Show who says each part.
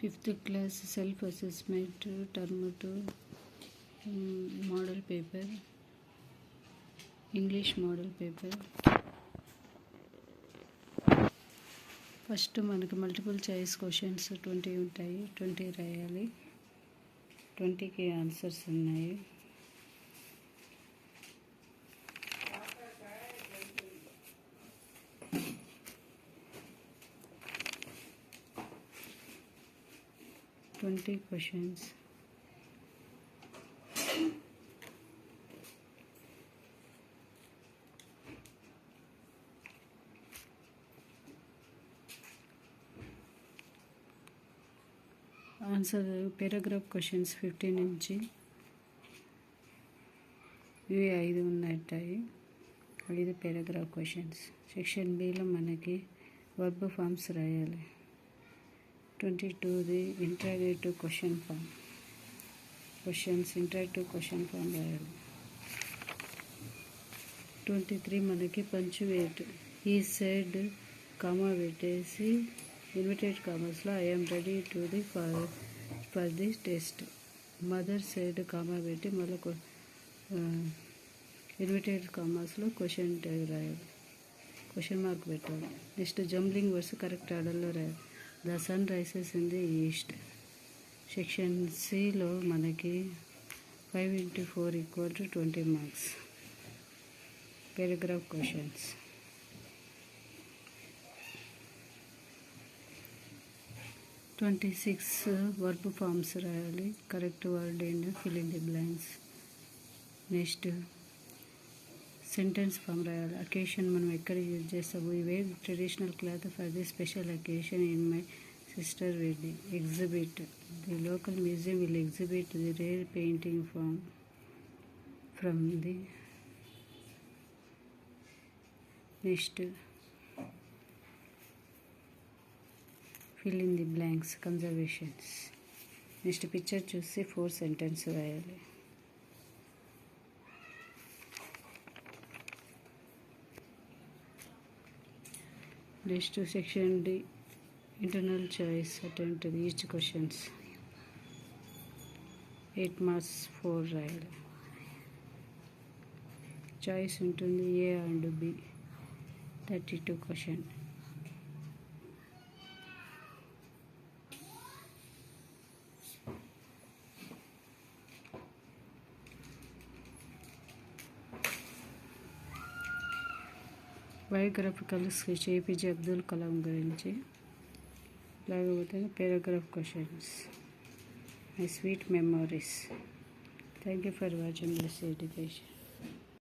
Speaker 1: 5th class self-assessment term 2 model paper, English model paper. First మనకి multiple choice questions 20 ఉంటాయి. 20 రాయాలి. 20కి answers ఉన్నాయి. క్వశ్చన్స్. ఆన్సర్ పారాగ్రాఫ్ క్వశ్చన్స్ 15 నుంచి ఇవి 5 ఉంటాయి. 5 పారాగ్రాఫ్ క్వశ్చన్స్. సెక్షన్ బిలో మనకి వర్బ్ ఫామ్స్ రాయాలి. 22ది interrogative question form. Interactive question form రాయాలి. 23 మనకి పంచువేట్. ఈ సైడ్ కామా పెట్టేసి ఇన్వర్టెడ్ కామర్స్లో I'm ready to the for the test. Other side comma పెట్టి మళ్ళీ ఇన్వర్టెడ్ కామర్స్లో క్వశ్చన్ ట్యాగ్ రాయాలి. క్వశ్చన్ మార్క్ పెట్టాలి. నెక్స్ట్ జంబ్లింగ్ వర్డ్స్ కరెక్ట్ ఆర్డర్లో రాయాలి. The sun rises in the east. Section సిలో మనకి 5 into 4 = 20 marks. Paragraph questions. 26 verb forms రాయాలి. Correct word and fill in the blanks. Next sentence form రాయాలి. Occasion మనం ఎక్కడ యూజ్ చేస్తాము. ఇవే traditional cloth for the special occasion in my sister wedding. Exhibit. The local museum will exhibit the rare painting from the. Next fill in the blanks. Conversations. Next picture చూసి 4 sentence రాయాలి. Next section D internal choice attempt each questions 8 marks 4 రాయాలి. Choice ఉంటుంది A and B. 32 question. Biographical sketch APJ Abdul Kalam గురించి. లేకపోతే paragraph questions. My sweet memories. Thank you for watching this education.